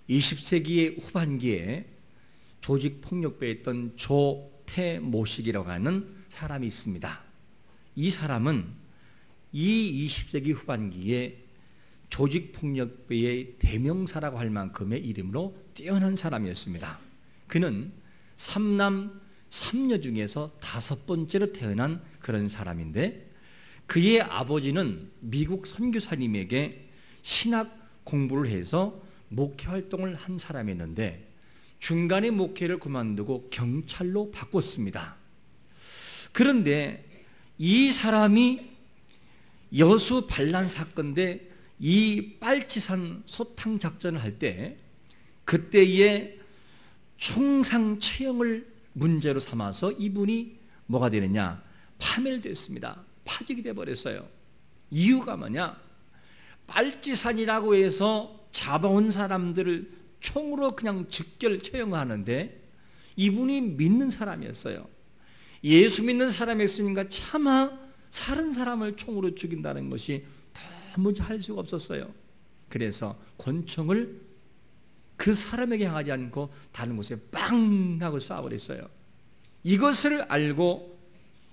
20세기의 후반기에 조직폭력배에 있던 조태모식이라고 하는 사람이 있습니다. 이 사람은 이 20세기 후반기에 조직폭력배의 대명사라고 할 만큼의 이름으로 뛰어난 사람이었습니다. 그는 3남 3녀 중에서 5번째로 태어난 그런 사람인데, 그의 아버지는 미국 선교사님에게 신학 공부를 해서 목회 활동을 한 사람이었는데 중간에 목회를 그만두고 경찰로 바꿨습니다. 그런데 이 사람이 여수 반란 사건인데 이 빨치산 소탕 작전을 할 때 그때의 총상 처형을 문제로 삼아서 이분이 뭐가 되느냐, 파멸됐습니다. 파직이 돼버렸어요. 이유가 뭐냐, 빨치산이라고 해서 잡아온 사람들을 총으로 그냥 즉결 처형하는데 이분이 믿는 사람이었어요. 예수 믿는 사람이었으니까 차마 사는 사람을 총으로 죽인다는 것이 도무지 할 수가 없었어요. 그래서 권총을 그 사람에게 향하지 않고 다른 곳에 빵 하고 쏴버렸어요. 이것을 알고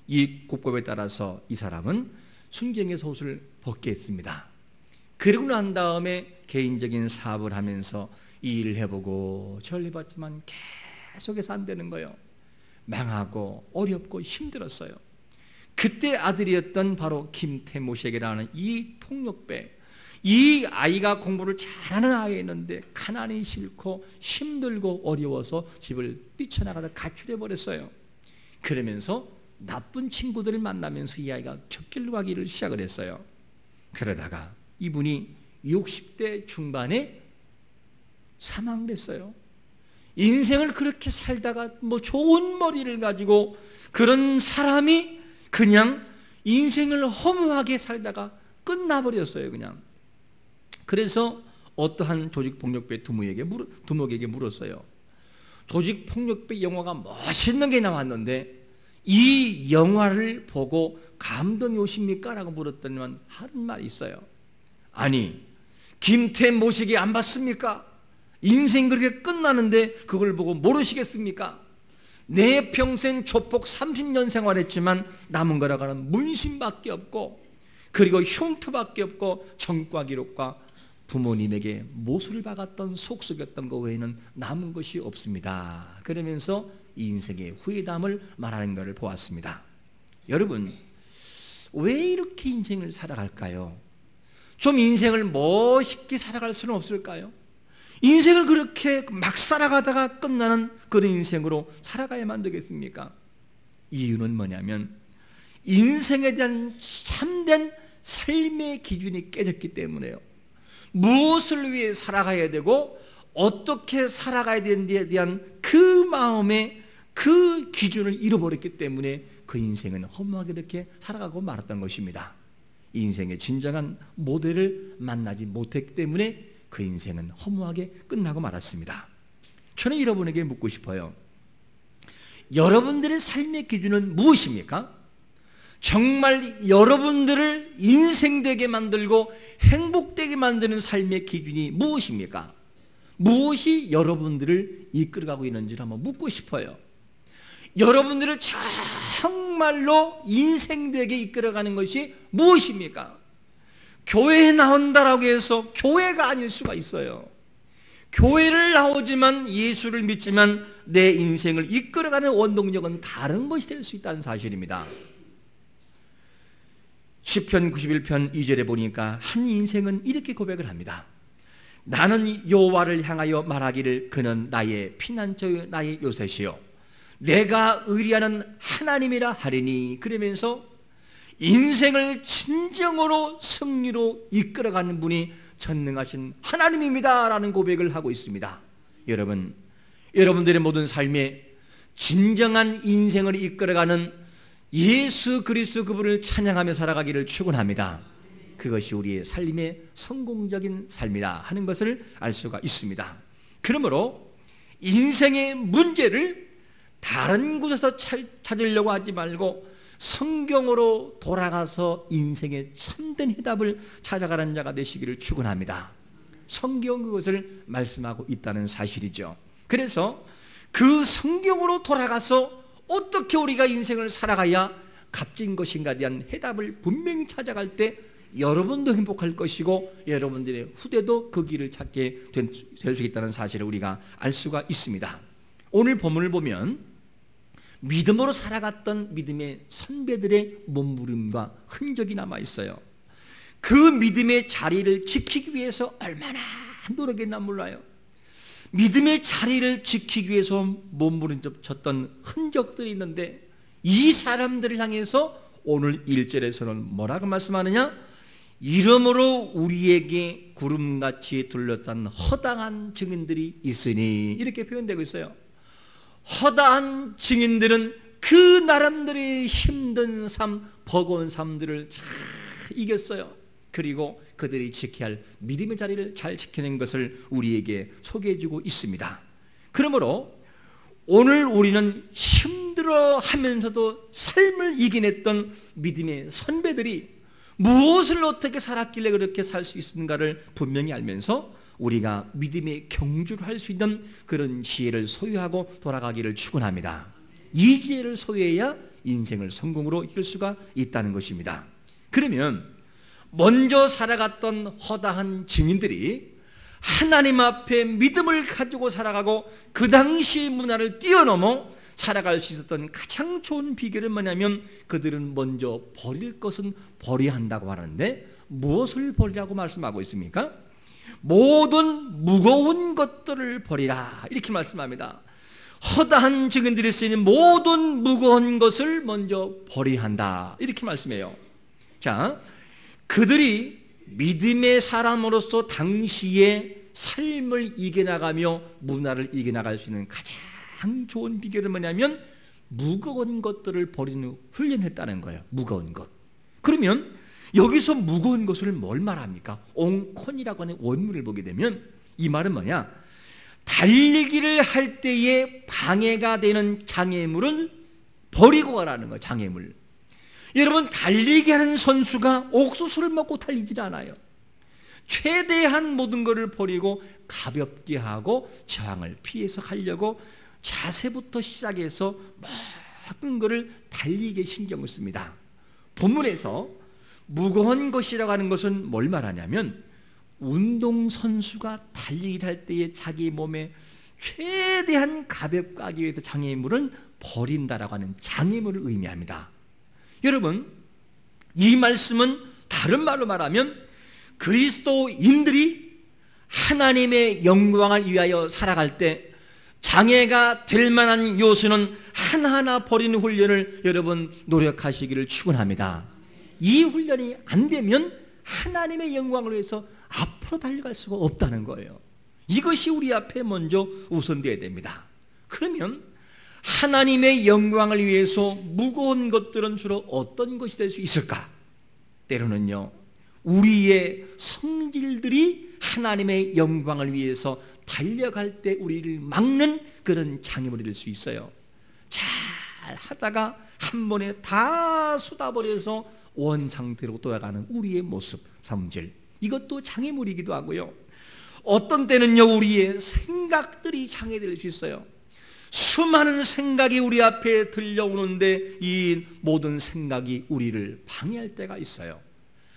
이 국법에 따라서 이 사람은 순경에서 옷을 벗게 했습니다. 그러고 난 다음에 개인적인 사업을 하면서 이 일을 해보고 저를 해봤지만 계속해서 안 되는 거예요. 망하고 어렵고 힘들었어요. 그때 아들이었던 바로 김태모식이라는 이 폭력배, 이 아이가 공부를 잘하는 아이였는데 가난이 싫고 힘들고 어려워서 집을 뛰쳐나가다 가출해버렸어요. 그러면서 나쁜 친구들을 만나면서 이 아이가 곁길로 가기를 시작을 했어요. 그러다가 이분이 60대 중반에 사망을 했어요. 인생을 그렇게 살다가 뭐 좋은 머리를 가지고 그런 사람이 그냥 인생을 허무하게 살다가 끝나버렸어요. 그냥. 그래서 어떠한 조직폭력배 두목에게 물었어요. 조직폭력배 영화가 멋있는 게 나왔는데 이 영화를 보고 감동이 오십니까? 라고 물었더니만 하는 말이 있어요. 아니, 김태모식이 안 봤습니까? 인생 그렇게 끝나는데 그걸 보고 모르시겠습니까? 내 평생 조폭 30년 생활했지만 남은 거라고 하는 문신밖에 없고 그리고 흉터밖에 없고 전과 기록과 부모님에게 모술을 박았던 속속였던 것 외에는 남은 것이 없습니다. 그러면서 인생의 후회담을 말하는 것을 보았습니다. 여러분, 왜 이렇게 인생을 살아갈까요? 좀 인생을 멋있게 살아갈 수는 없을까요? 인생을 그렇게 막 살아가다가 끝나는 그런 인생으로 살아가야만 되겠습니까? 이유는 뭐냐면 인생에 대한 참된 삶의 기준이 깨졌기 때문에요. 무엇을 위해 살아가야 되고 어떻게 살아가야 되는지에 대한 그 마음의 그 기준을 잃어버렸기 때문에 그 인생은 허무하게 이렇게 살아가고 말았던 것입니다. 인생의 진정한 모델을 만나지 못했기 때문에 그 인생은 허무하게 끝나고 말았습니다. 저는 여러분에게 묻고 싶어요. 여러분들의 삶의 기준은 무엇입니까? 정말 여러분들을 인생되게 만들고 행복되게 만드는 삶의 기준이 무엇입니까? 무엇이 여러분들을 이끌어가고 있는지를 한번 묻고 싶어요. 여러분들을 정말로 인생되게 이끌어가는 것이 무엇입니까? 교회에 나온다라고 해서 교회가 아닐 수가 있어요. 교회를 나오지만 예수를 믿지만 내 인생을 이끌어가는 원동력은 다른 것이 될 수 있다는 사실입니다. 시편 91편 2절에 보니까 한 인생은 이렇게 고백을 합니다. 나는 여호와를 향하여 말하기를 그는 나의 피난처요 나의 요새시요 내가 의리하는 하나님이라 하리니. 그러면서 인생을 진정으로 승리로 이끌어가는 분이 전능하신 하나님입니다 라는 고백을 하고 있습니다. 여러분, 여러분들의 모든 삶에 진정한 인생을 이끌어가는 예수 그리스도 그분을 찬양하며 살아가기를 축원합니다. 그것이 우리의 삶의 성공적인 삶이다 하는 것을 알 수가 있습니다. 그러므로 인생의 문제를 다른 곳에서 찾으려고 하지 말고 성경으로 돌아가서 인생의 참된 해답을 찾아가는 자가 되시기를 축원합니다. 성경 그것을 말씀하고 있다는 사실이죠. 그래서 그 성경으로 돌아가서 어떻게 우리가 인생을 살아가야 값진 것인가에 대한 해답을 분명히 찾아갈 때 여러분도 행복할 것이고 여러분들의 후대도 그 길을 찾게 될 수 있다는 사실을 우리가 알 수가 있습니다. 오늘 본문을 보면 믿음으로 살아갔던 믿음의 선배들의 몸부림과 흔적이 남아 있어요. 그 믿음의 자리를 지키기 위해서 얼마나 노력했나 몰라요. 믿음의 자리를 지키기 위해서 몸부림쳤던 흔적들이 있는데 이 사람들을 향해서 오늘 1절에서는 뭐라고 말씀하느냐? 이러므로 우리에게 구름같이 둘러싼 허당한 증인들이 있으니, 이렇게 표현되고 있어요. 허다한 증인들은 그 나름대로의 힘든 삶, 버거운 삶들을 잘 이겼어요. 그리고 그들이 지켜야 할 믿음의 자리를 잘 지켜낸 것을 우리에게 소개해주고 있습니다. 그러므로 오늘 우리는 힘들어하면서도 삶을 이겨냈던 믿음의 선배들이 무엇을 어떻게 살았길래 그렇게 살 수 있는가를 분명히 알면서 우리가 믿음의 경주를 할 수 있는 그런 지혜를 소유하고 돌아가기를 축원합니다. 이 지혜를 소유해야 인생을 성공으로 이끌 수가 있다는 것입니다. 그러면 먼저 살아갔던 허다한 증인들이 하나님 앞에 믿음을 가지고 살아가고 그 당시 문화를 뛰어넘어 살아갈 수 있었던 가장 좋은 비결은 뭐냐면 그들은 먼저 버릴 것은 버려야 한다고 하는데 무엇을 버리라고 말씀하고 있습니까? 모든 무거운 것들을 버리라, 이렇게 말씀합니다. 허다한 증인들이 쓰이는 모든 무거운 것을 먼저 버려야 한다, 이렇게 말씀해요. 자, 그들이 믿음의 사람으로서 당시의 삶을 이겨나가며 문화를 이겨나갈 수 있는 가장 좋은 비결은 뭐냐면 무거운 것들을 버리는 훈련했다는 거예요. 무거운 것. 그러면 여기서 무거운 것을 뭘 말합니까? 옹콘이라고 하는 원문을 보게 되면 이 말은 뭐냐? 달리기를 할 때에 방해가 되는 장애물은 버리고 가라는 거예요. 장애물. 여러분, 달리기 하는 선수가 옥수수를 먹고 달리질 않아요. 최대한 모든 것을 버리고 가볍게 하고 저항을 피해서 가려고 자세부터 시작해서 모든 것을 달리기에 신경을 씁니다. 본문에서 무거운 것이라고 하는 것은 뭘 말하냐면 운동선수가 달리기를 할 때에 자기 몸에 최대한 가볍게 하기 위해서 장애물을 버린다라고 하는 장애물을 의미합니다. 여러분, 이 말씀은 다른 말로 말하면 그리스도인들이 하나님의 영광을 위하여 살아갈 때 장애가 될 만한 요소는 하나하나 버리는 훈련을 여러분 노력하시기를 축원합니다. 이 훈련이 안 되면 하나님의 영광을 위해서 앞으로 달려갈 수가 없다는 거예요. 이것이 우리 앞에 먼저 우선되어야 됩니다. 그러면 하나님의 영광을 위해서 무거운 것들은 주로 어떤 것이 될 수 있을까? 때로는요, 우리의 성질들이 하나님의 영광을 위해서 달려갈 때 우리를 막는 그런 장애물이 될 수 있어요. 잘 하다가 한 번에 다 쏟아버려서 원상태로 돌아가는 우리의 모습, 성질, 이것도 장애물이기도 하고요. 어떤 때는요, 우리의 생각들이 장애될 수 있어요. 수많은 생각이 우리 앞에 들려오는데 이 모든 생각이 우리를 방해할 때가 있어요.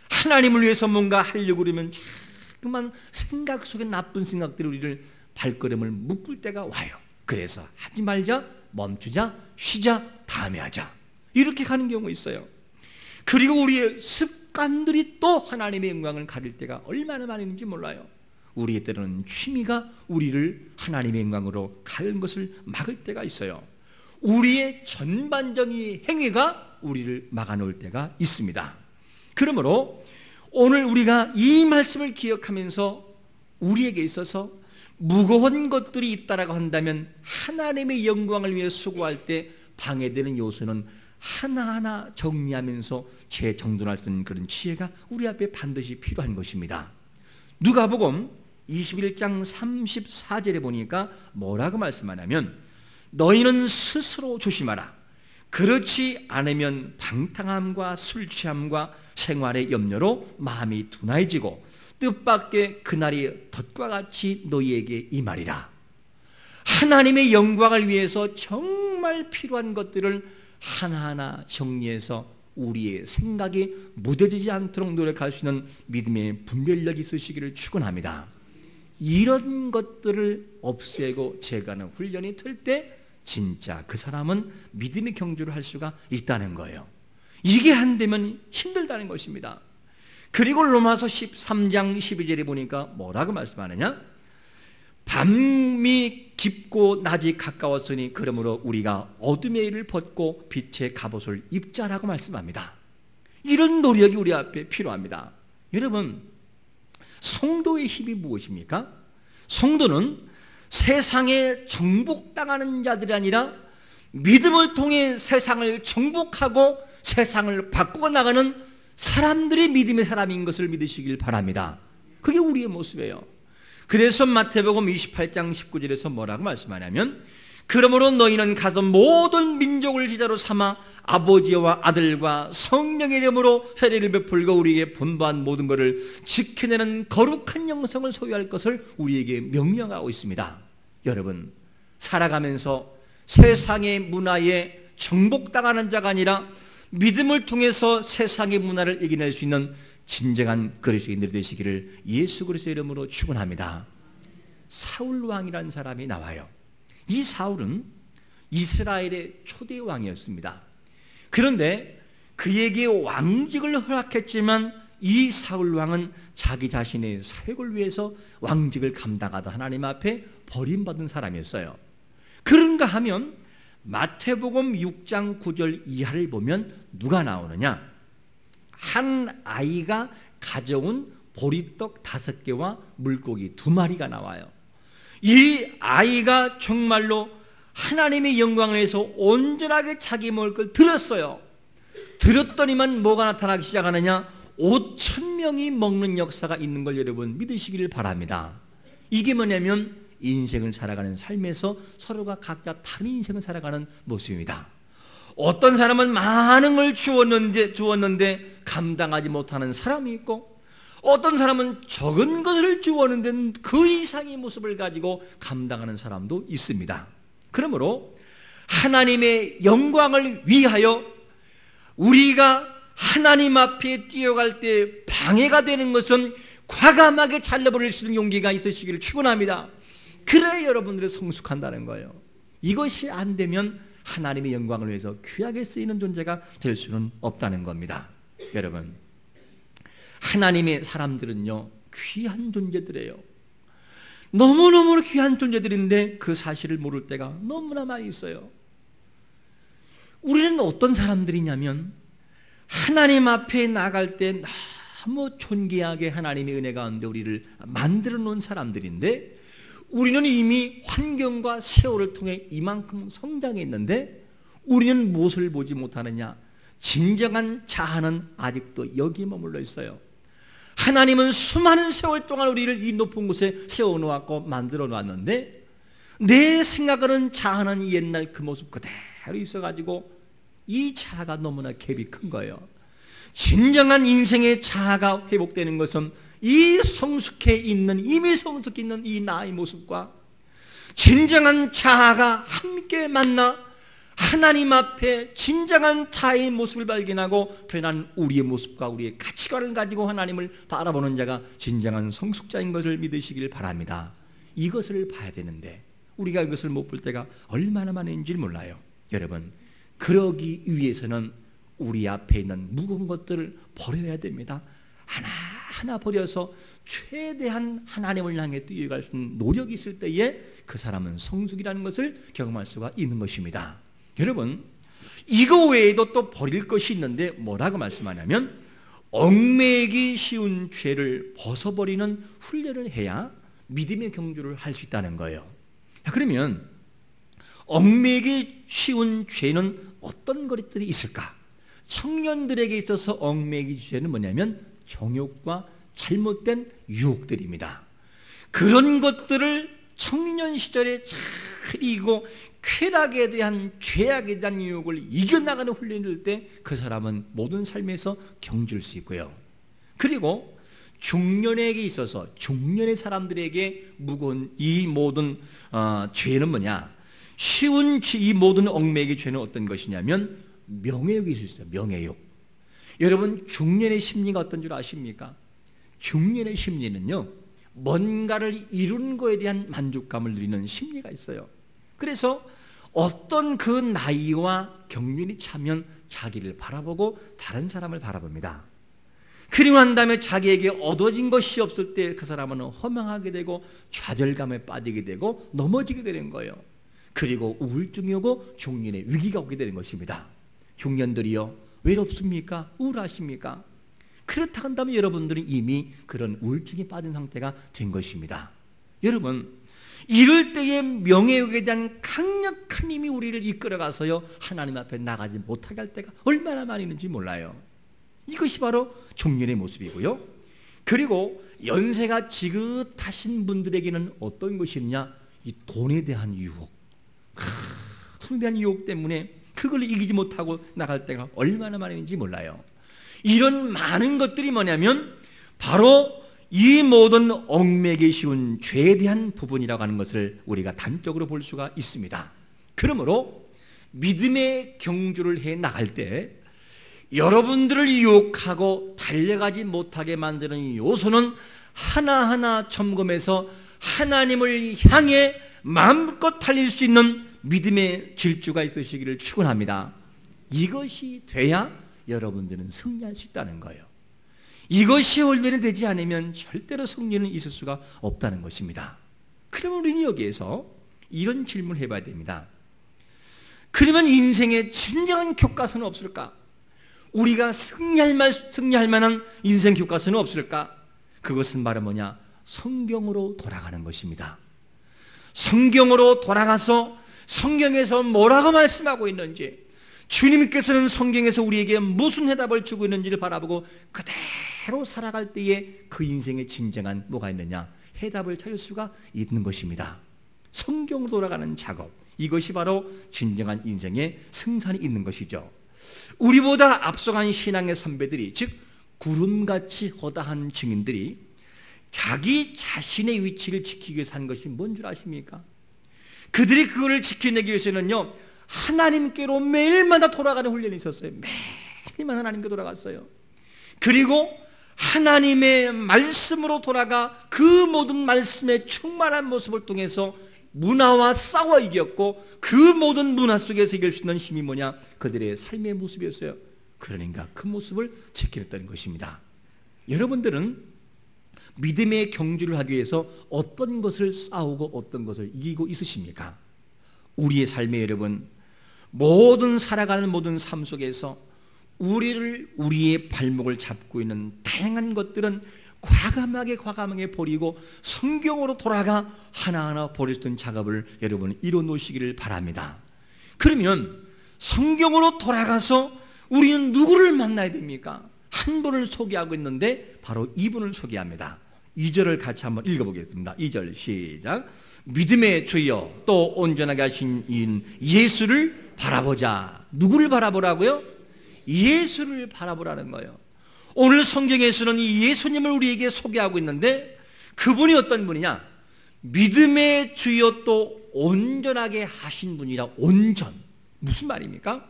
하나님을 위해서 뭔가 하려고 그러면 자꾸만 생각 속에 나쁜 생각들이 우리를 발걸음을 묶을 때가 와요. 그래서 하지 말자, 멈추자, 쉬자, 다음에 하자, 이렇게 가는 경우가 있어요. 그리고 우리의 습관들이 또 하나님의 영광을 가릴 때가 얼마나 많은지 몰라요. 우리의 때로는 취미가 우리를 하나님의 영광으로 가는 것을 막을 때가 있어요. 우리의 전반적인 행위가 우리를 막아놓을 때가 있습니다. 그러므로 오늘 우리가 이 말씀을 기억하면서 우리에게 있어서 무거운 것들이 있다라고 한다면 하나님의 영광을 위해 수고할 때 방해되는 요소는 하나하나 정리하면서 재정돈할 수 있는 그런 지혜가 우리 앞에 반드시 필요한 것입니다. 누가복음 21장 34절에 보니까 뭐라고 말씀하냐면 너희는 스스로 조심하라. 그렇지 않으면 방탕함과 술취함과 생활의 염려로 마음이 둔해지고 뜻밖의 그날이 덫과 같이 너희에게 임하리라. 하나님의 영광을 위해서 정말 필요한 것들을 하나하나 정리해서 우리의 생각이 무뎌지지 않도록 노력할 수 있는 믿음의 분별력이 있으시기를 축원합니다. 이런 것들을 없애고 제거하는 훈련이 될 때 진짜 그 사람은 믿음의 경주를 할 수가 있다는 거예요. 이게 안 되면 힘들다는 것입니다. 그리고 로마서 13장 12절에 보니까 뭐라고 말씀하느냐? 밤이 깊고 낮이 가까웠으니 그러므로 우리가 어둠의 일을 벗고 빛의 갑옷을 입자라고 말씀합니다. 이런 노력이 우리 앞에 필요합니다. 여러분, 성도의 힘이 무엇입니까? 성도는 세상에 정복당하는 자들이 아니라 믿음을 통해 세상을 정복하고 세상을 바꾸어 나가는 사람들이 믿음의 사람인 것을 믿으시길 바랍니다. 그게 우리의 모습이에요. 그래서 마태복음 28장 19절에서 뭐라고 말씀하냐면, 그러므로 너희는 가서 모든 민족을 제자로 삼아 아버지와 아들과 성령의 이름으로 세례를 베풀고 우리에게 분부한 모든 것을 지켜내는 거룩한 영성을 소유할 것을 우리에게 명령하고 있습니다. 여러분, 살아가면서 세상의 문화에 정복당하는 자가 아니라 믿음을 통해서 세상의 문화를 이겨낼 수 있는 진정한 그리스도인들이 되시기를 예수 그리스도의 이름으로 축원합니다. 사울 왕이라는 사람이 나와요. 이 사울은 이스라엘의 초대 왕이었습니다. 그런데 그에게 왕직을 허락했지만 이 사울 왕은 자기 자신의 사역을 위해서 왕직을 감당하다 하나님 앞에 버림받은 사람이었어요. 그런가 하면 마태복음 6장 9절 이하를 보면 누가 나오느냐? 한 아이가 가져온 보리떡 5개와 물고기 2마리가 나와요. 이 아이가 정말로 하나님의 영광을 위해서 온전하게 자기 먹을 걸 드렸어요. 드렸더니만 뭐가 나타나기 시작하느냐? 5,000명이 먹는 역사가 있는 걸 여러분 믿으시기를 바랍니다. 이게 뭐냐면 인생을 살아가는 삶에서 서로가 각자 다른 인생을 살아가는 모습입니다. 어떤 사람은 많은 걸 주었는데 감당하지 못하는 사람이 있고, 어떤 사람은 적은 것을 주었는데 그 이상의 모습을 가지고 감당하는 사람도 있습니다. 그러므로 하나님의 영광을 위하여 우리가 하나님 앞에 뛰어갈 때 방해가 되는 것은 과감하게 잘라버릴 수 있는 용기가 있으시기를 축원합니다. 그래야 여러분들이 성숙한다는 거예요. 이것이 안 되면 하나님의 영광을 위해서 귀하게 쓰이는 존재가 될 수는 없다는 겁니다. 여러분, 하나님의 사람들은요 귀한 존재들이에요. 너무너무 귀한 존재들인데 그 사실을 모를 때가 너무나 많이 있어요. 우리는 어떤 사람들이냐면 하나님 앞에 나갈 때 너무 존귀하게 하나님의 은혜 가운데 우리를 만들어 놓은 사람들인데, 우리는 이미 환경과 세월을 통해 이만큼 성장했는데 우리는 무엇을 보지 못하느냐? 진정한 자아는 아직도 여기에 머물러 있어요. 하나님은 수많은 세월 동안 우리를 이 높은 곳에 세워놓았고 만들어 놨는데 내 생각하는 자아는 옛날 그 모습 그대로 있어가지고 이 자아가 너무나 갭이 큰 거예요. 진정한 인생의 자아가 회복되는 것은 이 성숙해 있는, 이미 성숙해 있는 이 나의 모습과 진정한 자아가 함께 만나 하나님 앞에 진정한 자아의 모습을 발견하고 변한 우리의 모습과 우리의 가치관을 가지고 하나님을 바라보는 자가 진정한 성숙자인 것을 믿으시길 바랍니다. 이것을 봐야 되는데 우리가 이것을 못 볼 때가 얼마나 많은지 몰라요. 여러분, 그러기 위해서는 우리 앞에 있는 무거운 것들을 버려야 됩니다. 하나하나 버려서 최대한 하나님을 향해 뛰어갈 수 있는 노력이 있을 때에 그 사람은 성숙이라는 것을 경험할 수가 있는 것입니다. 여러분, 이거 외에도 또 버릴 것이 있는데 뭐라고 말씀하냐면 얽매이기 쉬운 죄를 벗어버리는 훈련을 해야 믿음의 경주를 할 수 있다는 거예요. 그러면 얽매이기 쉬운 죄는 어떤 것들이 있을까? 청년들에게 있어서 얽매이기 죄는 뭐냐면 정욕과 잘못된 유혹들입니다. 그런 것들을 청년 시절에 잘 이기고 쾌락에 대한, 죄악에 대한 유혹을 이겨나가는 훈련을 할 때 그 사람은 모든 삶에서 경주할 수 있고요. 그리고 중년에게 있어서 중년의 사람들에게 무거운 이 모든 죄는 뭐냐? 쉬운 이 모든 얽매이기 죄는 어떤 것이냐면 명예욕이 있을 수 있어요. 명예욕. 여러분 중년의 심리가 어떤 줄 아십니까? 중년의 심리는요, 뭔가를 이룬 거에 대한 만족감을 누리는 심리가 있어요. 그래서 어떤 그 나이와 경륜이 차면 자기를 바라보고 다른 사람을 바라봅니다. 그리고 난 다음에 자기에게 얻어진 것이 없을 때 그 사람은 허망하게 되고 좌절감에 빠지게 되고 넘어지게 되는 거예요. 그리고 우울증이 오고 중년의 위기가 오게 되는 것입니다. 중년들이요, 외롭습니까? 우울하십니까? 그렇다 한다면 여러분들은 이미 그런 우울증에 빠진 상태가 된 것입니다. 여러분, 이럴 때에 명예욕에 대한 강력한 힘이 우리를 이끌어가서요, 하나님 앞에 나가지 못하게 할 때가 얼마나 많이 있는지 몰라요. 이것이 바로 중년의 모습이고요. 그리고 연세가 지긋하신 분들에게는 어떤 것이 있냐? 이 돈에 대한 유혹, 돈에 대한 유혹 때문에 그걸 이기지 못하고 나갈 때가 얼마나 많이 있는지 몰라요. 이런 많은 것들이 뭐냐면 바로 이 모든 얽매기 쉬운 죄에 대한 부분이라고 하는 것을 우리가 단적으로 볼 수가 있습니다. 그러므로 믿음의 경주를 해 나갈 때 여러분들을 유혹하고 달려가지 못하게 만드는 요소는 하나하나 점검해서 하나님을 향해 마음껏 달릴 수 있는 믿음의 질주가 있으시기를 축원합니다. 이것이 돼야 여러분들은 승리할 수 있다는 거예요. 이것이 훈련이 되지 않으면 절대로 승리는 있을 수가 없다는 것입니다. 그러면 우리는 여기에서 이런 질문을 해봐야 됩니다. 그러면 인생에 진정한 교과서는 없을까? 우리가 승리할 만한 인생 교과서는 없을까? 그것은 바로 뭐냐? 성경으로 돌아가는 것입니다. 성경으로 돌아가서 성경에서 뭐라고 말씀하고 있는지, 주님께서는 성경에서 우리에게 무슨 해답을 주고 있는지를 바라보고 그대로 살아갈 때에 그 인생의 진정한 뭐가 있느냐? 해답을 찾을 수가 있는 것입니다. 성경으로 돌아가는 작업, 이것이 바로 진정한 인생의 승산이 있는 것이죠. 우리보다 앞서간 신앙의 선배들이, 즉 구름같이 허다한 증인들이 자기 자신의 위치를 지키기 위해서 한 것이 뭔 줄 아십니까? 그들이 그걸 지켜내기 위해서는요, 하나님께로 매일마다 돌아가는 훈련이 있었어요. 매일마다 하나님께 돌아갔어요. 그리고 하나님의 말씀으로 돌아가 그 모든 말씀의 충만한 모습을 통해서 문화와 싸워 이겼고, 그 모든 문화 속에서 이길 수 있는 힘이 뭐냐? 그들의 삶의 모습이었어요. 그러니까 그 모습을 지켜냈다는 것입니다. 여러분들은 믿음의 경주를 하기 위해서 어떤 것을 싸우고 어떤 것을 이기고 있으십니까? 우리의 삶에 여러분, 모든 살아가는 모든 삶 속에서 우리의 발목을 잡고 있는 다양한 것들은 과감하게 버리고 성경으로 돌아가 하나하나 버릴 수 있는 작업을 여러분 이뤄 놓으시기를 바랍니다. 그러면 성경으로 돌아가서 우리는 누구를 만나야 됩니까? 한 분을 소개하고 있는데 바로 이분을 소개합니다. 2절을 같이 한번 읽어보겠습니다. 2절 시작. 믿음의 주여 또 온전하게 하신 이인 예수를 바라보자. 누구를 바라보라고요? 예수를 바라보라는 거예요. 오늘 성경에서는 이 예수님을 우리에게 소개하고 있는데 그분이 어떤 분이냐? 믿음의 주여 또 온전하게 하신 분이라. 온전, 무슨 말입니까?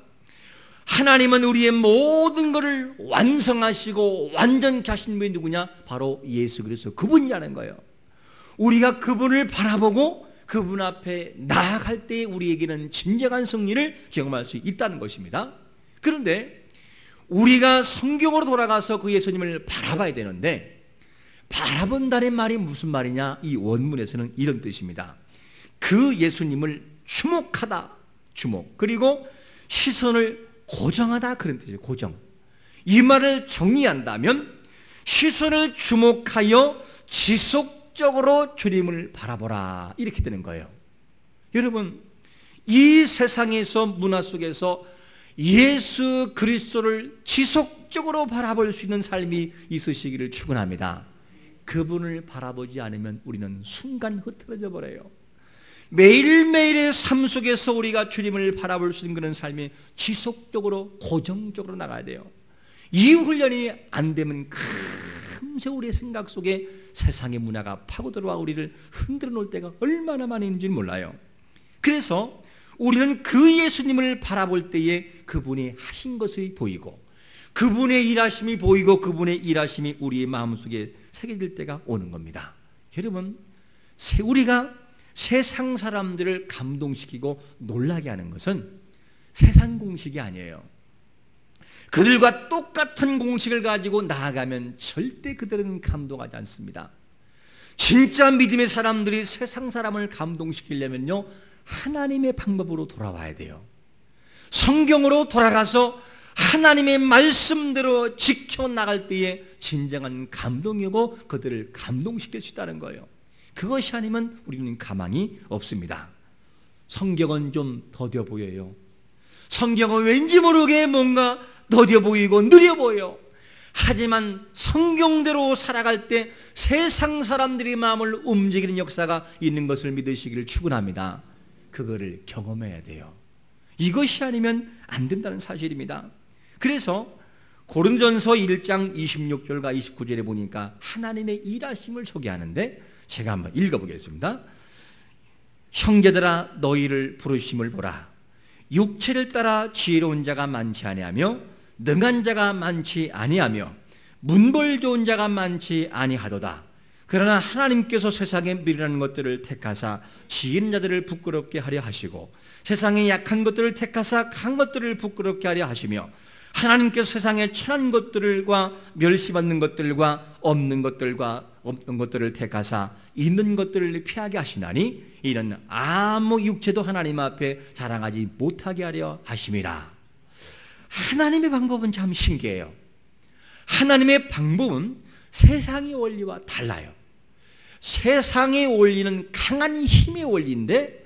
하나님은 우리의 모든 것을 완성하시고 완전케 하신 분이 누구냐? 바로 예수 그리스도, 그분이라는 거예요. 우리가 그분을 바라보고 그분 앞에 나아갈 때 우리에게는 진정한 승리를 경험할 수 있다는 것입니다. 그런데 우리가 성경으로 돌아가서 그 예수님을 바라봐야 되는데, 바라본다는 말이 무슨 말이냐? 이 원문에서는 이런 뜻입니다. 그 예수님을 주목하다, 주목, 그리고 시선을 고정하다, 그런 뜻이에요. 고정. 이 말을 정리한다면 시선을 주목하여 지속적으로 주님을 바라보라, 이렇게 되는 거예요. 여러분, 이 세상에서 문화 속에서 예수 그리스도를 지속적으로 바라볼 수 있는 삶이 있으시기를 축원합니다. 그분을 바라보지 않으면 우리는 순간 흐트러져 버려요. 매일매일의 삶 속에서 우리가 주님을 바라볼 수 있는 그런 삶이 지속적으로 고정적으로 나가야 돼요. 이 훈련이 안 되면 큰 금세 우리의 생각 속에 세상의 문화가 파고들어와 우리를 흔들어 놓을 때가 얼마나 많이 있는지 몰라요. 그래서 우리는 그 예수님을 바라볼 때에 그분이 하신 것이 보이고 그분의 일하심이 보이고 그분의 일하심이 우리의 마음속에 새겨질 때가 오는 겁니다. 여러분, 우리가 세상 사람들을 감동시키고 놀라게 하는 것은 세상 공식이 아니에요. 그들과 똑같은 공식을 가지고 나아가면 절대 그들은 감동하지 않습니다. 진짜 믿음의 사람들이 세상 사람을 감동시키려면요, 하나님의 방법으로 돌아와야 돼요. 성경으로 돌아가서 하나님의 말씀대로 지켜나갈 때에 진정한 감동이고 그들을 감동시킬 수 있다는 거예요. 그것이 아니면 우리는 가망이 없습니다. 성경은 좀 더뎌 보여요. 성경은 왠지 모르게 뭔가 더뎌 보이고 느려 보여요. 하지만 성경대로 살아갈 때 세상 사람들의 마음을 움직이는 역사가 있는 것을 믿으시기를 축원합니다. 그거를 경험해야 돼요. 이것이 아니면 안 된다는 사실입니다. 그래서 고린도전서 1장 26절과 29절에 보니까 하나님의 일하심을 소개하는데 제가 한번 읽어보겠습니다. 형제들아 너희를 부르심을 보라. 육체를 따라 지혜로운 자가 많지 아니하며 능한 자가 많지 아니하며 문벌 좋은 자가 많지 아니하도다. 그러나 하나님께서 세상에 미련한 것들을 택하사 지혜 있는 자들을 부끄럽게 하려 하시고 세상에 약한 것들을 택하사 강한 것들을 부끄럽게 하려 하시며 하나님께서 세상에 천한 것들과 멸시받는 것들과 없는 것들을 택하사 있는 것들을 피하게 하시나니 이는 아무 육체도 하나님 앞에 자랑하지 못하게 하려 하심이라. 하나님의 방법은 참 신기해요. 하나님의 방법은 세상의 원리와 달라요. 세상의 원리는 강한 힘의 원리인데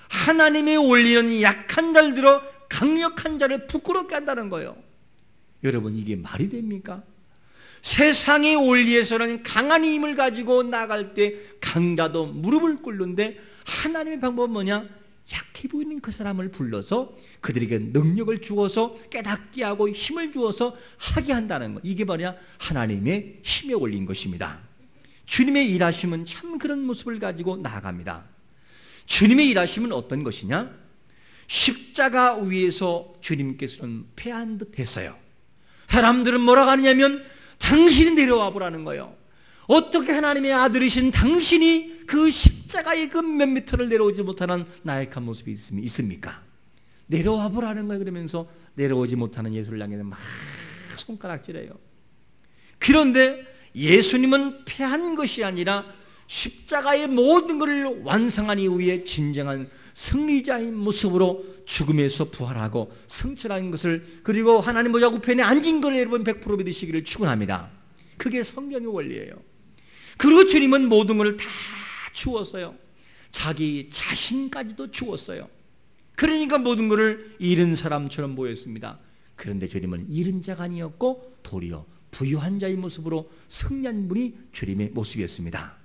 하나님의 원리는 약한 자를 들어 강력한 자를 부끄럽게 한다는 거예요. 여러분, 이게 말이 됩니까? 세상의 원리에서는 강한 힘을 가지고 나갈 때 강자도 무릎을 꿇는데 하나님의 방법은 뭐냐? 약해 보이는 그 사람을 불러서 그들에게 능력을 주어서 깨닫게 하고 힘을 주어서 하게 한다는 것. 이게 뭐냐? 하나님의 힘의 원리인 것입니다. 주님의 일하심은 참 그런 모습을 가지고 나아갑니다. 주님의 일하심은 어떤 것이냐? 십자가 위에서 주님께서는 패한 듯 했어요. 사람들은 뭐라고 하느냐면 당신이 내려와 보라는 거예요. 어떻게 하나님의 아들이신 당신이 그 십자가의 그 몇 미터를 내려오지 못하는 나약한 모습이 있습니까? 내려와 보라는 거예요. 그러면서 내려오지 못하는 예수를 향해서 막 손가락질해요. 그런데 예수님은 패한 것이 아니라 십자가의 모든 것을 완성한 이후에 진정한 승리자의 모습으로 죽음에서 부활하고 성취한 것을, 그리고 하나님 보좌 우편에 앉은 것을 여러분 100% 믿으시기를 축원합니다. 그게 성경의 원리예요. 그리고 주님은 모든 것을 다 주었어요. 자기 자신까지도 주었어요. 그러니까 모든 것을 잃은 사람처럼 보였습니다. 그런데 주님은 잃은 자가 아니었고 도리어 부유한 자의 모습으로 승리한 분이 주님의 모습이었습니다.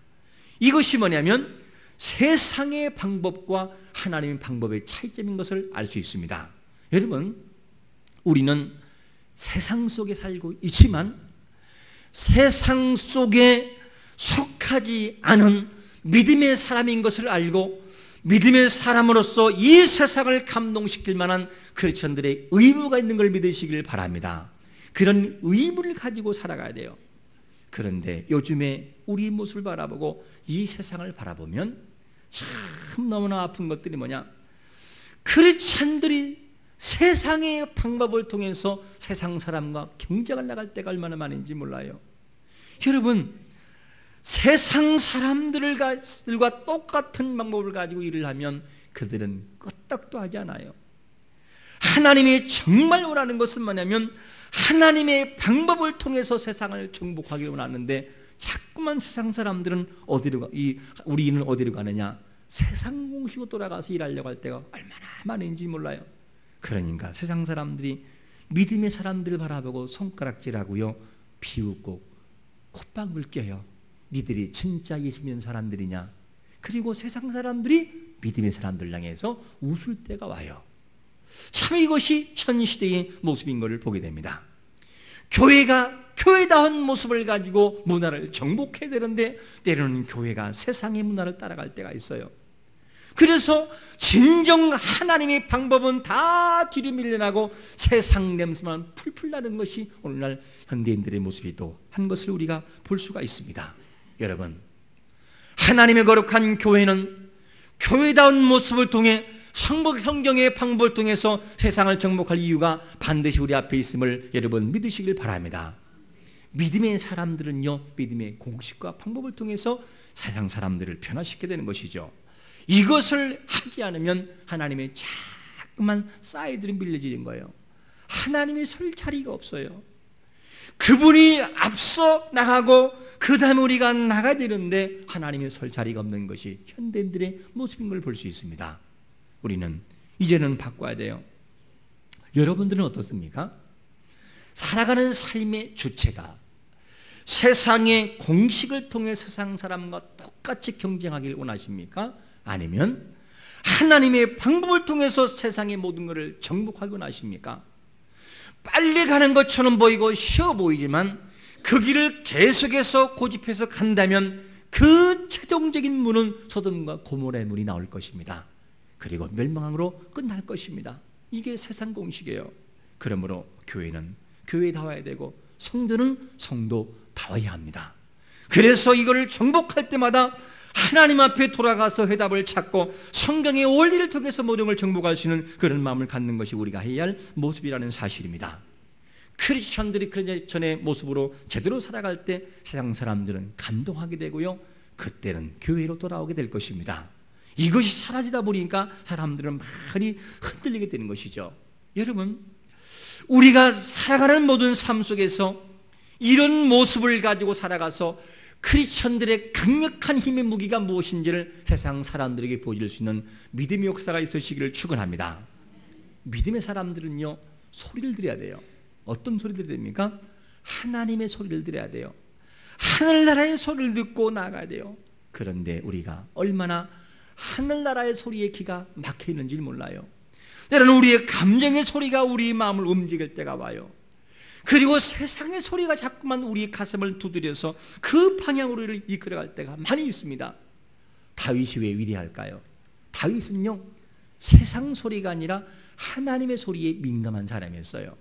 이것이 뭐냐면 세상의 방법과 하나님의 방법의 차이점인 것을 알 수 있습니다. 여러분, 우리는 세상 속에 살고 있지만 세상 속에 속하지 않은 믿음의 사람인 것을 알고 믿음의 사람으로서 이 세상을 감동시킬 만한 크리스천들의 의무가 있는 걸 믿으시길 바랍니다. 그런 의무를 가지고 살아가야 돼요. 그런데 요즘에 우리 모습을 바라보고 이 세상을 바라보면 참 너무나 아픈 것들이 뭐냐? 크리스찬들이 세상의 방법을 통해서 세상 사람과 경쟁을 나갈 때가 얼마나 많은지 몰라요. 여러분, 세상 사람들과 똑같은 방법을 가지고 일을 하면 그들은 끄떡도 하지 않아요. 하나님이 정말 원하는 것은 뭐냐면 하나님의 방법을 통해서 세상을 정복하기를 원하는데 자꾸만 세상 사람들은 우리는 어디로 가느냐? 세상 공식으로 돌아가서 일하려고 할 때가 얼마나 많은지 몰라요. 그러니까 세상 사람들이 믿음의 사람들을 바라보고 손가락질하고요, 비웃고 콧방울 껴요. 니들이 진짜 예수 믿는 사람들이냐? 그리고 세상 사람들이 믿음의 사람들 향해서 웃을 때가 와요. 참 이것이 현 시대의 모습인 것을 보게 됩니다. 교회가 교회다운 모습을 가지고 문화를 정복해야 되는데 때로는 교회가 세상의 문화를 따라갈 때가 있어요. 그래서 진정 하나님의 방법은 다 뒤로 밀려나고 세상 냄새만 풀풀 나는 것이 오늘날 현대인들의 모습이 또 한 것을 우리가 볼 수가 있습니다. 여러분, 하나님의 거룩한 교회는 교회다운 모습을 통해 성경의 방법을 통해서 세상을 정복할 이유가 반드시 우리 앞에 있음을 여러분 믿으시길 바랍니다. 믿음의 사람들은요, 믿음의 공식과 방법을 통해서 세상 사람들을 변화시키게 되는 것이죠. 이것을 하지 않으면 하나님의 자꾸만 사이드로 밀려지는 거예요. 하나님이 설 자리가 없어요. 그분이 앞서 나가고 그 다음에 우리가 나가야 되는데 하나님의 설 자리가 없는 것이 현대인들의 모습인 걸 볼 수 있습니다. 우리는 이제는 바꿔야 돼요. 여러분들은 어떻습니까? 살아가는 삶의 주체가 세상의 공식을 통해 세상 사람과 똑같이 경쟁하길 원하십니까? 아니면 하나님의 방법을 통해서 세상의 모든 것을 정복하기 원하십니까? 빨리 가는 것처럼 보이고 쉬워 보이지만 그 길을 계속해서 고집해서 간다면 그 최종적인 문은 소돔과 고모라의 문이 나올 것입니다. 그리고 멸망으로 끝날 것입니다. 이게 세상 공식이에요. 그러므로 교회는 교회다워야 되고 성도는 성도다워야 합니다. 그래서 이걸 정복할 때마다 하나님 앞에 돌아가서 해답을 찾고 성경의 원리를 통해서 모든 걸 정복할 수 있는 그런 마음을 갖는 것이 우리가 해야 할 모습이라는 사실입니다. 크리스천들이 크리스천의 모습으로 제대로 살아갈 때 세상 사람들은 감동하게 되고요, 그때는 교회로 돌아오게 될 것입니다. 이것이 사라지다 보니까 사람들은 많이 흔들리게 되는 것이죠. 여러분, 우리가 살아가는 모든 삶 속에서 이런 모습을 가지고 살아가서 크리스천들의 강력한 힘의 무기가 무엇인지를 세상 사람들에게 보여줄 수 있는 믿음의 역사가 있으시기를 축원합니다. 믿음의 사람들은요, 소리를 들어야 돼요. 어떤 소리를 들어야 됩니까? 하나님의 소리를 들어야 돼요. 하늘나라의 소리를 듣고 나가야 돼요. 그런데 우리가 얼마나 하늘나라의 소리에 귀가 막혀 있는지 몰라요. 때로는 우리의 감정의 소리가 우리 마음을 움직일 때가 와요. 그리고 세상의 소리가 자꾸만 우리 가슴을 두드려서 그 방향으로 이끌어갈 때가 많이 있습니다. 다윗이 왜 위대할까요? 다윗은요, 세상 소리가 아니라 하나님의 소리에 민감한 사람이었어요.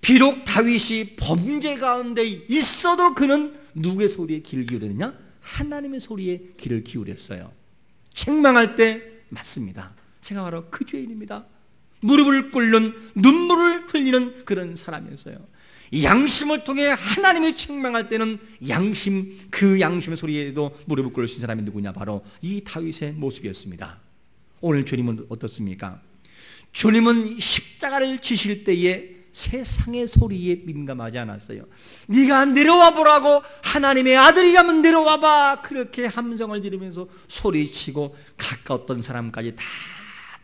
비록 다윗이 범죄 가운데 있어도 그는 누구의 소리에 귀를 기울였느냐? 하나님의 소리에 귀를 기울였어요. 책망할 때 맞습니다. 제가 바로 그 죄인입니다. 무릎을 꿇는 눈물을 흘리는 그런 사람이었어요. 양심을 통해 하나님이 책망할 때는 그 양심의 소리에도 무릎을 꿇을 수 있는 사람이 누구냐? 바로 이 다윗의 모습이었습니다. 오늘 주님은 어떻습니까? 주님은 십자가를 지실 때에 세상의 소리에 민감하지 않았어요. 네가 내려와 보라고, 하나님의 아들이라면 내려와 봐, 그렇게 함성을 지르면서 소리치고 가까웠던 사람까지 다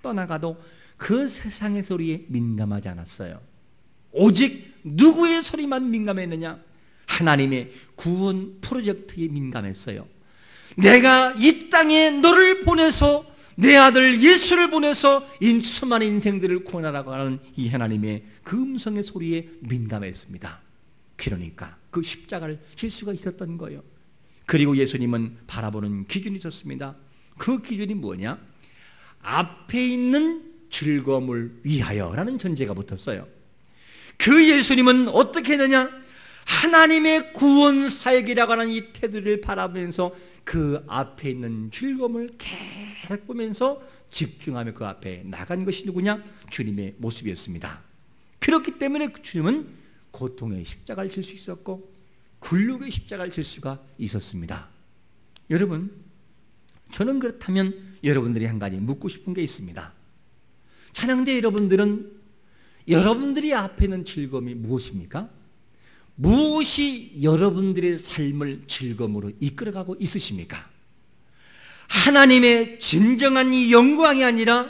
떠나가도 그 세상의 소리에 민감하지 않았어요. 오직 누구의 소리만 민감했느냐? 하나님의 구원 프로젝트에 민감했어요. 내가 이 땅에 너를 보내서, 내 아들 예수를 보내서 이 수많은 인생들을 구원하라고 하는 이 하나님의 그 음성의 소리에 민감했습니다. 그러니까 그 십자가를 질 수가 있었던 거예요. 그리고 예수님은 바라보는 기준이 있었습니다. 그 기준이 뭐냐? 앞에 있는 즐거움을 위하여라는 전제가 붙었어요. 그 예수님은 어떻게 했느냐? 하나님의 구원 사역이라고 하는 이 테두리를 바라보면서 그 앞에 있는 즐거움을 계속 보면서 집중하며 그 앞에 나간 것이 누구냐? 주님의 모습이었습니다. 그렇기 때문에 주님은 고통의 십자가를 질 수 있었고 굴욕의 십자가를 질 수가 있었습니다. 여러분, 저는 그렇다면 여러분들이 한 가지 묻고 싶은 게 있습니다. 찬양대 여러분들은 여러분들이 앞에 있는 즐거움이 무엇입니까? 무엇이 여러분들의 삶을 즐거움으로 이끌어가고 있으십니까? 하나님의 진정한 영광이 아니라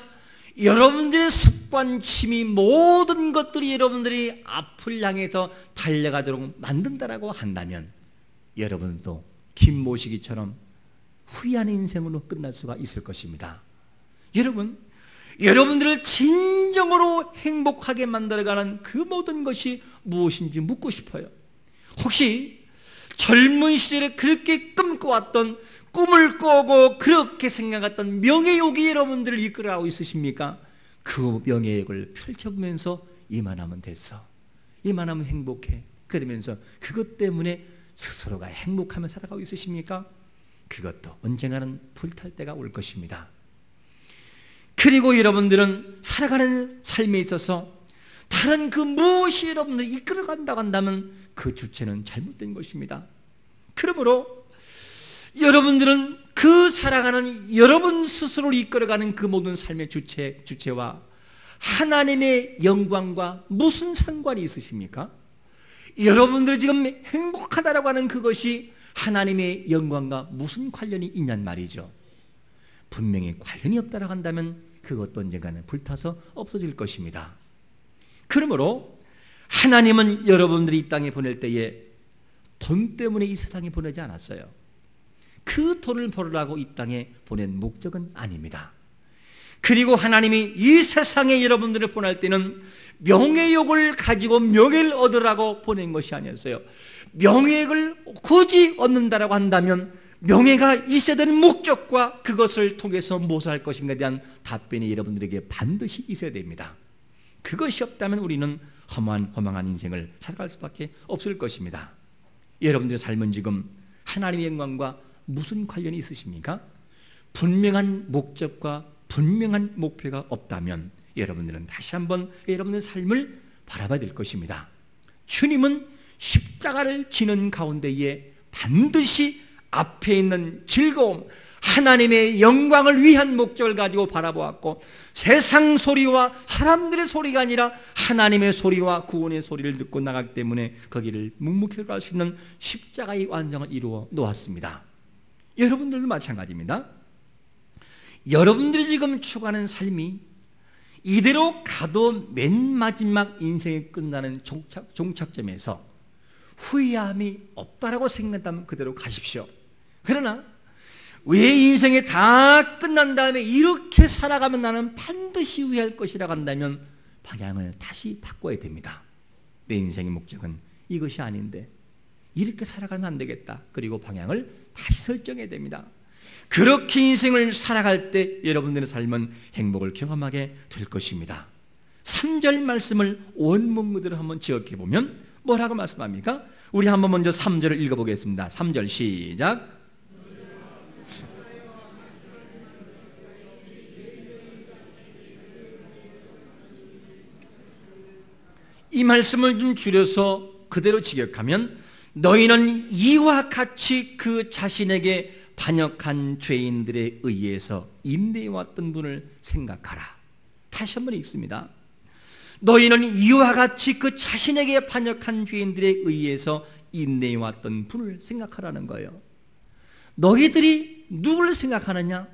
여러분들의 습관, 취미, 모든 것들이 여러분들이 앞을 향해서 달려가도록 만든다라고 한다면 여러분도 김모시기처럼 후회하는 인생으로 끝날 수가 있을 것입니다. 여러분, 여러분들을 진정으로 행복하게 만들어가는 그 모든 것이 무엇인지 묻고 싶어요. 혹시 젊은 시절에 그렇게 꿈꿔왔던, 꿈을 꾸고 그렇게 생각했던 명예욕이 여러분들을 이끌어가고 있으십니까? 그 명예욕을 펼쳐보면서 이만하면 됐어, 이만하면 행복해, 그러면서 그것 때문에 스스로가 행복하며 살아가고 있으십니까? 그것도 언젠가는 불탈 때가 올 것입니다. 그리고 여러분들은 살아가는 삶에 있어서 다른 그 무엇이 여러분들을 이끌어간다고 한다면 그 주체는 잘못된 것입니다. 그러므로 여러분들은 그 살아가는 여러분 스스로를 이끌어가는 그 모든 삶의 주체와 하나님의 영광과 무슨 상관이 있으십니까? 여러분들이 지금 행복하다라고 하는 그것이 하나님의 영광과 무슨 관련이 있냔 말이죠. 분명히 관련이 없다라고 한다면 그것도 언젠가는 불타서 없어질 것입니다. 그러므로 하나님은 여러분들이 이 땅에 보낼 때에 돈 때문에 이 세상에 보내지 않았어요. 그 돈을 벌으라고 이 땅에 보낸 목적은 아닙니다. 그리고 하나님이 이 세상에 여러분들을 보낼 때는 명예욕을 가지고 명예를 얻으라고 보낸 것이 아니었어요. 명예를 굳이 얻는다라고 한다면 명예가 있어야 되는 목적과 그것을 통해서 무엇을 할 것인가에 대한 답변이 여러분들에게 반드시 있어야 됩니다. 그것이 없다면 우리는 허망한 인생을 살아갈 수밖에 없을 것입니다. 여러분들의 삶은 지금 하나님의 영광과 무슨 관련이 있으십니까? 분명한 목적과 분명한 목표가 없다면 여러분들은 다시 한번 여러분의 삶을 바라봐야 될 것입니다. 주님은 십자가를 지는 가운데에 반드시 앞에 있는 즐거움, 하나님의 영광을 위한 목적을 가지고 바라보았고, 세상 소리와 사람들의 소리가 아니라 하나님의 소리와 구원의 소리를 듣고 나가기 때문에 거기를 묵묵히 갈 수 있는 십자가의 완성을 이루어 놓았습니다. 여러분들도 마찬가지입니다. 여러분들이 지금 추구하는 삶이 이대로 가도 맨 마지막 인생이 끝나는 종착점에서 후회함이 없다라고 생각한다면 그대로 가십시오. 그러나 왜 인생이 다 끝난 다음에 이렇게 살아가면 나는 반드시 후회할 것이라고 한다면 방향을 다시 바꿔야 됩니다. 내 인생의 목적은 이것이 아닌데 이렇게 살아가면 안 되겠다. 그리고 방향을 다시 설정해야 됩니다. 그렇게 인생을 살아갈 때 여러분들의 삶은 행복을 경험하게 될 것입니다. 3절 말씀을 원문 그대로 한번 지역해 보면 뭐라고 말씀합니까? 우리 한번 먼저 3절을 읽어보겠습니다. 3절 시작. 이 말씀을 좀 줄여서 그대로 직역하면 너희는 이와 같이 그 자신에게 반역한 죄인들에 의해서 인내해왔던 분을 생각하라. 다시 한번 읽습니다. 너희는 이와 같이 그 자신에게 반역한 죄인들에 의해서 인내해왔던 분을 생각하라는 거예요. 너희들이 누구를 생각하느냐?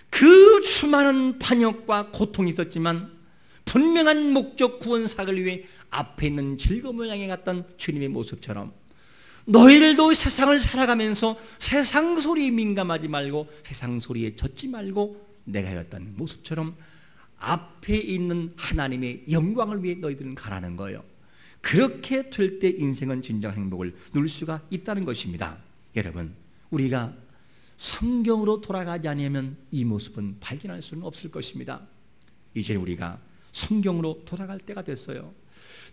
그 수많은 반역과 고통이 있었지만 분명한 목적 구원사를 위해 앞에 있는 즐거움을 향해 갔던 주님의 모습처럼 너희들도 세상을 살아가면서 세상 소리에 민감하지 말고 세상 소리에 젖지 말고 내가 해왔던 모습처럼 앞에 있는 하나님의 영광을 위해 너희들은 가라는 거예요. 그렇게 될 때 인생은 진정한 행복을 누릴 수가 있다는 것입니다. 여러분, 우리가 성경으로 돌아가지 않으면 이 모습은 발견할 수는 없을 것입니다. 이제 우리가 성경으로 돌아갈 때가 됐어요.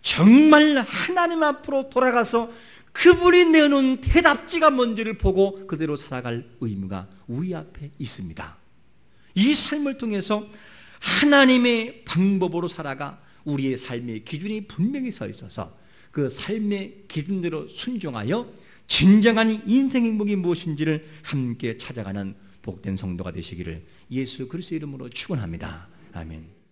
정말 하나님 앞으로 돌아가서 그분이 내놓은 대답지가 뭔지를 보고 그대로 살아갈 의무가 우리 앞에 있습니다. 이 삶을 통해서 하나님의 방법으로 살아가 우리의 삶의 기준이 분명히 서 있어서 그 삶의 기준대로 순종하여 진정한 인생 행복이 무엇인지를 함께 찾아가는 복된 성도가 되시기를 예수 그리스도의 이름으로 축원합니다. 아멘.